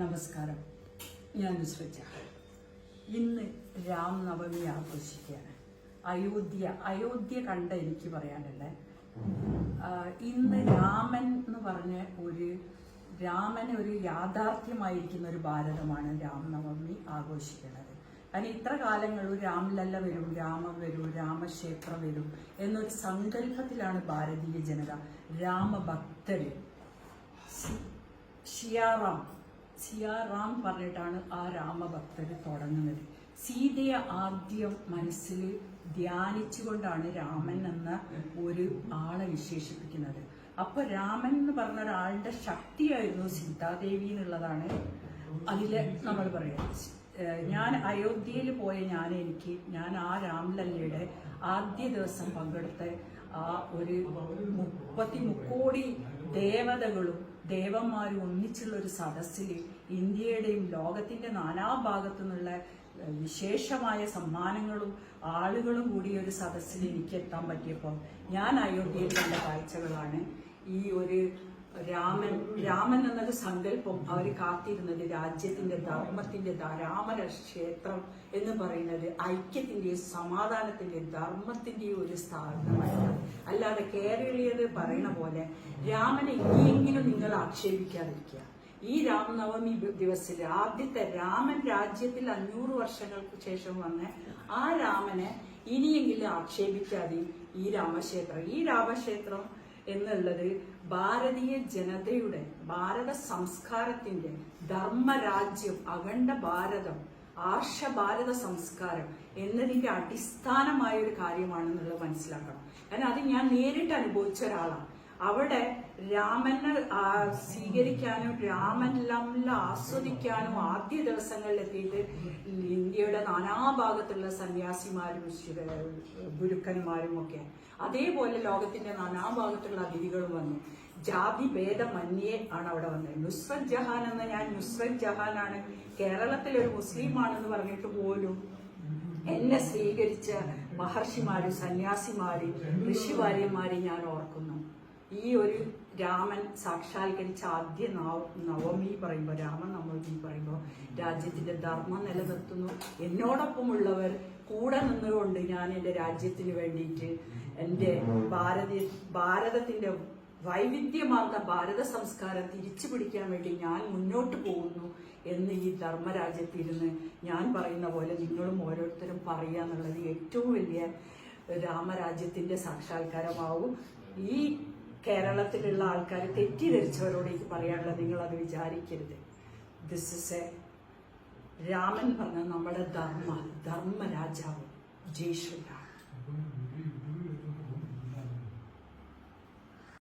നമസ്കാരം, ഞാൻ നുസ്രത്ത് ജഹാൻ. ഇന്ന് രാംനവമി ആഘോഷിക്കുകയാണ്. അയോധ്യ കണ്ട എനിക്ക് പറയാനുള്ള ഇന്ന് രാമൻ എന്ന് പറഞ്ഞ രാമന് ഒരു യാഥാർത്ഥ്യമായിരിക്കുന്ന ഒരു ഭാരതമാണ് രാംനവമി ആഘോഷിക്കുന്നത്. കാരണം ഇത്ര കാലങ്ങളും രാംലല്ല വരും, രാമൻ വരും, രാമക്ഷേത്രം വരും എന്നൊരു സങ്കല്പത്തിലാണ് ഭാരതീയ ജനത, രാമഭക്തര്, സിയാറാം പറഞ്ഞിട്ടാണ് ആ രാമഭക്തര് തുടങ്ങുന്നത്. സീതയെ ആദ്യം മനസ്സിൽ ധ്യാനിച്ചുകൊണ്ടാണ് രാമൻ എന്ന ഒരു ആളെ വിശേഷിപ്പിക്കുന്നത്. അപ്പൊ രാമൻ എന്ന് പറഞ്ഞ ഒരാളുടെ ശക്തിയായിരുന്നു സീതാദേവി എന്നുള്ളതാണ് അതില് നമ്മൾ പറയുന്നത്. ഞാൻ അയോധ്യയിൽ പോയ ഞാൻ ആ രാംലല്ലയുടെ ആദ്യ ദിവസം പങ്കെടുത്ത ആ ഒരു 30 കോടി ദേവതകളും ദേവന്മാരും ഒന്നിച്ചുള്ള ഒരു സദസ്സിൽ ഇന്ത്യയുടെയും ലോകത്തിന്റെ നാനാഭാഗത്തു നിന്നുള്ള വിശേഷമായ സമ്മാനങ്ങളും ആളുകളും കൂടിയ ഒരു സദസ്സിൽ എനിക്ക് എത്താൻ പറ്റിയപ്പോൾ ഞാൻ അയോധ്യയിൽ കണ്ട കാഴ്ചകളാണ് ഈ ഒരു രാമൻ എന്നൊരു സങ്കല്പം അവർ കാത്തിരുന്നത്. രാജ്യത്തിന്റെ ധർമ്മത്തിന്റെ രാമക്ഷേത്രം എന്ന് പറയുന്നത് ഐക്യത്തിന്റെയും സമാധാനത്തിന്റെയും ധർമ്മത്തിന്റെയും ഒരു സ്ഥാപനമായിരുന്നു. അല്ലാതെ കേരളീയർ പറയുന്ന പോലെ രാമനെ ഇനിയെങ്കിലും നിങ്ങൾ ആക്ഷേപിക്കാതിരിക്കുക. ഈ രാംനവമി ദിവസത്തിൽ ആദ്യത്തെ രാമൻ രാജ്യത്തിൽ 500 വർഷങ്ങൾക്ക് ശേഷം വന്ന ആ രാമനെ ഇനിയെങ്കിലും ആക്ഷേപിക്കാതെ ഈ രാമക്ഷേത്രം എന്നുള്ളത് ഭാരതീയ ജനതയുടെ ഭാരത സംസ്കാരത്തിന്റെ ധർമ്മരാജ്യം, അഖണ്ഡ ഭാരതം, ആർഷ ഭാരത സംസ്കാരം എന്നതിന്റെ അടിസ്ഥാനമായ ഒരു കാര്യമാണെന്നുള്ളത് മനസ്സിലാക്കണം. കാരണം അത് ഞാൻ നേരിട്ട് അനുഭവിച്ച ഒരാളാണ്. അവിടെ രാമനെ സ്വീകരിക്കാനും രാമനെല്ലാം ആസ്വദിക്കാനും ആദ്യ ദിവസങ്ങളിലെത്തിയിട്ട് ഇന്ത്യയുടെ നാനാഭാഗത്തുള്ള സന്യാസിമാരും ഗുരുക്കന്മാരും ഒക്കെ, അതേപോലെ ലോകത്തിന്റെ നാനാഭാഗത്തുള്ള അതിഥികളും വന്നു. ജാതി ഭേദമന്യേ ആണ് അവിടെ വന്നത്. നുസ്രത്ത് ജഹാൻ എന്ന ഞാൻ നുസ്രത്ത് ജഹാനാണ്, കേരളത്തിലൊരു മുസ്ലിമാണെന്ന് പറഞ്ഞിട്ട് പോലും എന്നെ സ്വീകരിച്ച മഹർഷിമാരും സന്യാസിമാരും ഋഷിവാര്യന്മാരെയും ഞാൻ ഓർക്കുന്നു. ഈ ഒരു രാമൻ സാക്ഷാത്കരിച്ച ആദ്യ നവമി പറയുമ്പോൾ, രാമനവമി പറയുമ്പോൾ രാജ്യത്തിന്റെ ധർമ്മം നിലനിർത്തുന്നു. എന്നോടൊപ്പമുള്ളവർ കൂടെ നിന്നുകൊണ്ട് ഞാൻ എൻ്റെ രാജ്യത്തിന് വേണ്ടിയിട്ട് എൻ്റെ ഭാരതത്തിന്റെ വൈവിധ്യമാർന്ന ഭാരത സംസ്കാരം തിരിച്ചു പിടിക്കാൻ വേണ്ടി ഞാൻ മുന്നോട്ട് പോകുന്നു എന്ന് ഈ ധർമ്മരാജ്യത്തിരുന്ന് ഞാൻ പറയുന്ന പോലെ നിങ്ങളും ഓരോരുത്തരും പറയുക എന്നുള്ളത് ഏറ്റവും വലിയ രാമരാജ്യത്തിന്റെ സാക്ഷാത്കാരമാവും. ഈ കേരളത്തിലുള്ള ആൾക്കാർ തെറ്റിദ്ധരിച്ചവരോട് എനിക്ക് പറയാനുള്ളത്, നിങ്ങളത് വിചാരിക്കരുത്. ദിസ് ഇസ് എ രാമൻ പറഞ്ഞ നമ്മുടെ ധർമ്മരാജാവ്. ജയ് ശ്രീരാം.